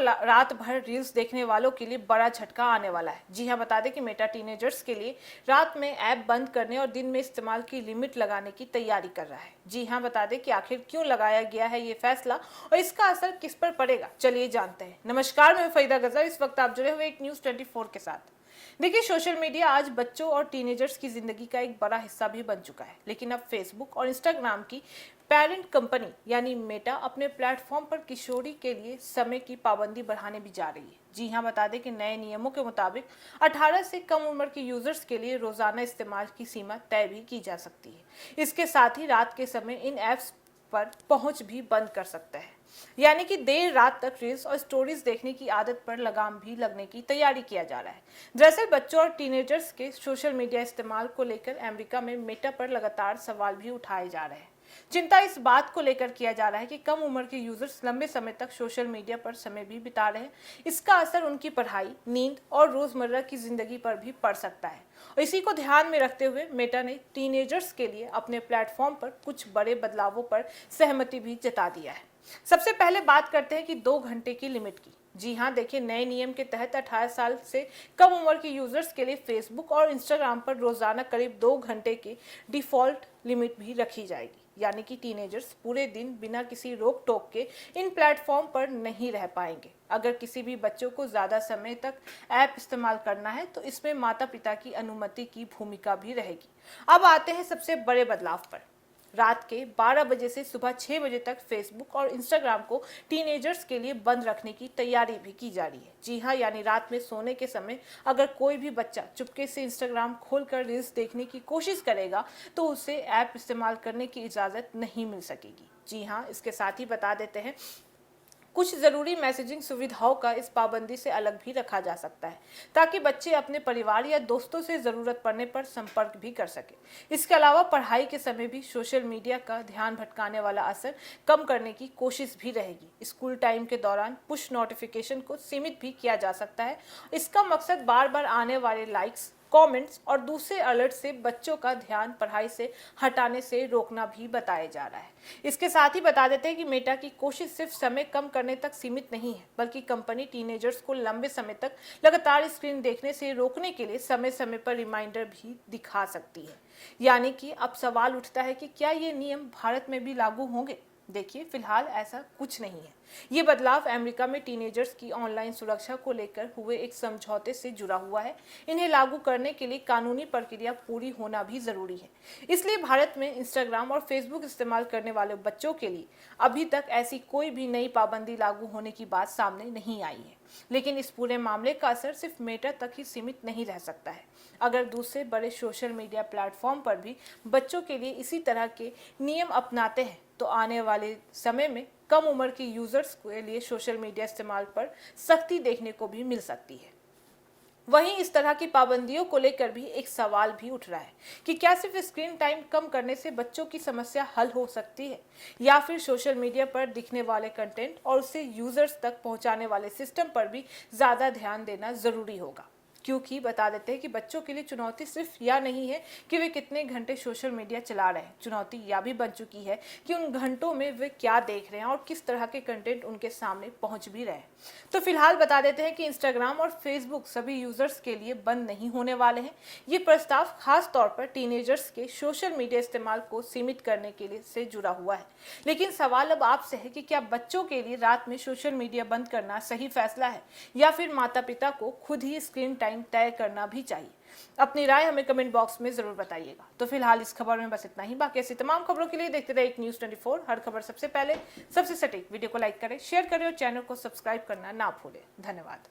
रात भर रील्स देखने वालों के लिए बड़ा झटका आने वाला है। जी हाँ, बता दें कि मेटा टीनेजर्स के लिए रात में ऐप बंद करने और दिन में इस्तेमाल की लिमिट लगाने की तैयारी कर रहा है। जी हाँ, बता दें कि आखिर क्यों लगाया गया है ये फैसला और इसका असर किस पर पड़ेगा, चलिए जानते हैं। नमस्कार, मैं फरीदा गजर। इस वक्त आप जुड़े हुए एक न्यूज़ 24 के साथ। देखिए, सोशल मीडिया आज बच्चों और टीनेजर्स की जिंदगी का एक बड़ा हिस्सा भी बन चुका है, लेकिन अब फेसबुक और इंस्टाग्राम की पेरेंट कंपनी यानी मेटा अपने प्लेटफॉर्म पर किशोरी के लिए समय की पाबंदी बढ़ाने भी जा रही है। जी हाँ, बता दें कि नए नियमों के मुताबिक 18 से कम उम्र के यूजर्स के लिए रोजाना इस्तेमाल की सीमा तय भी की जा सकती है। इसके साथ ही रात के समय इन ऐप्स पर पहुंच भी बंद कर सकता है, यानी कि देर रात तक रील्स और स्टोरीज देखने की आदत पर लगाम भी लगने की तैयारी किया जा रहा है। दरअसल बच्चों और टीनेजर्स के सोशल मीडिया इस्तेमाल को लेकर अमेरिका में मेटा पर लगातार सवाल भी उठाए जा रहे हैं। चिंता इस बात को लेकर किया जा रहा है कि कम उम्र के यूजर्स लंबे समय तक सोशल मीडिया पर समय भी बिता रहे हैं। इसका असर उनकी पढ़ाई, नींद और रोजमर्रा की जिंदगी पर भी पड़ सकता है। और इसी को ध्यान में रखते हुए मेटा ने टीनेजर्स के लिए अपने प्लेटफॉर्म पर कुछ बड़े बदलावों पर सहमति भी जता दिया है। सबसे पहले बात करते हैं कि 2 घंटे की लिमिट की। जी हाँ, देखिए, नए नियम के तहत 18 साल से कम उम्र के यूजर्स के लिए फेसबुक और इंस्टाग्राम पर रोजाना करीब 2 घंटे की डिफॉल्ट लिमिट भी रखी जाएगी, यानी कि टीनेजर्स पूरे दिन बिना किसी रोक टोक के इन प्लेटफॉर्म पर नहीं रह पाएंगे। अगर किसी भी बच्चों को ज़्यादा समय तक ऐप इस्तेमाल करना है तो इसमें माता पिता की अनुमति की भूमिका भी रहेगी। अब आते हैं सबसे बड़े बदलाव पर। रात के 12 बजे से सुबह 6 बजे तक फेसबुक और इंस्टाग्राम को टीनेजर्स के लिए बंद रखने की तैयारी भी की जा रही है। जी हाँ, यानी रात में सोने के समय अगर कोई भी बच्चा चुपके से इंस्टाग्राम खोलकर रील्स देखने की कोशिश करेगा तो उसे ऐप इस्तेमाल करने की इजाज़त नहीं मिल सकेगी। जी हाँ, इसके साथ ही बता देते हैं कुछ ज़रूरी मैसेजिंग सुविधाओं का इस पाबंदी से अलग भी रखा जा सकता है, ताकि बच्चे अपने परिवार या दोस्तों से ज़रूरत पड़ने पर संपर्क भी कर सकें। इसके अलावा पढ़ाई के समय भी सोशल मीडिया का ध्यान भटकाने वाला असर कम करने की कोशिश भी रहेगी। स्कूल टाइम के दौरान पुश नोटिफिकेशन को सीमित भी किया जा सकता है। इसका मकसद बार बार आने वाले लाइक्स, कमेंट्स और दूसरे अलर्ट से बच्चों का ध्यान पढ़ाई से हटाने से रोकना भी बताया जा रहा है। इसके साथ ही बता देते हैं कि मेटा की कोशिश सिर्फ समय कम करने तक सीमित नहीं है, बल्कि कंपनी टीनेजर्स को लंबे समय तक लगातार स्क्रीन देखने से रोकने के लिए समय समय पर रिमाइंडर भी दिखा सकती है। यानी कि अब सवाल उठता है कि क्या ये नियम भारत में भी लागू होंगे? देखिए, फिलहाल ऐसा कुछ नहीं है। ये बदलाव अमेरिका में टीनेजर्स की ऑनलाइन सुरक्षा को लेकर हुए एक समझौते से जुड़ा हुआ है। इन्हें लागू करने के लिए कानूनी प्रक्रिया पूरी होना भी जरूरी है। इसलिए भारत में इंस्टाग्राम और फेसबुक इस्तेमाल करने वाले बच्चों के लिए अभी तक ऐसी कोई भी नई पाबंदी लागू होने की बात सामने नहीं आई है। लेकिन इस पूरे मामले का असर सिर्फ मेटा तक ही सीमित नहीं रह सकता है। अगर दूसरे बड़े सोशल मीडिया प्लेटफॉर्म पर भी बच्चों के लिए इसी तरह के नियम अपनाते हैं तो आने वाले समय में कम उम्र के यूजर्स के लिए सोशल मीडिया इस्तेमाल पर सख्ती देखने को भी मिल सकती है। वहीं इस तरह की पाबंदियों को लेकर भी एक सवाल भी उठ रहा है कि क्या सिर्फ स्क्रीन टाइम कम करने से बच्चों की समस्या हल हो सकती है, या फिर सोशल मीडिया पर दिखने वाले कंटेंट और उसे यूजर्स तक पहुंचाने वाले सिस्टम पर भी ज़्यादा ध्यान देना ज़रूरी होगा। क्योंकि बता देते हैं कि बच्चों के लिए चुनौती सिर्फ यह नहीं है कि वे कितने घंटे सोशल मीडिया चला रहे हैं, चुनौती यह भी बन चुकी है कि उन घंटों में वे क्या देख रहे हैं और किस तरह के कंटेंट उनके सामने पहुंच भी रहे हैं। तो फिलहाल बता देते हैं कि इंस्टाग्राम और फेसबुक सभी यूजर्स के लिए बंद नहीं होने वाले हैं। ये प्रस्ताव खास तौर पर टीनेजर्स के सोशल मीडिया इस्तेमाल को सीमित करने के लिए से जुड़ा हुआ है। लेकिन सवाल अब आपसे है कि क्या बच्चों के लिए रात में सोशल मीडिया बंद करना सही फैसला है, या फिर माता पिता को खुद ही स्क्रीन टाइम तय करना भी चाहिए? अपनी राय हमें कमेंट बॉक्स में जरूर बताइएगा। तो फिलहाल इस खबर में बस इतना ही। बाकी ऐसी तमाम खबरों के लिए देखते रहिए एक न्यूज़ 24। हर खबर सबसे पहले, सबसे सटीक। वीडियो को लाइक करें, शेयर करें और चैनल को सब्सक्राइब करना ना भूलें। धन्यवाद।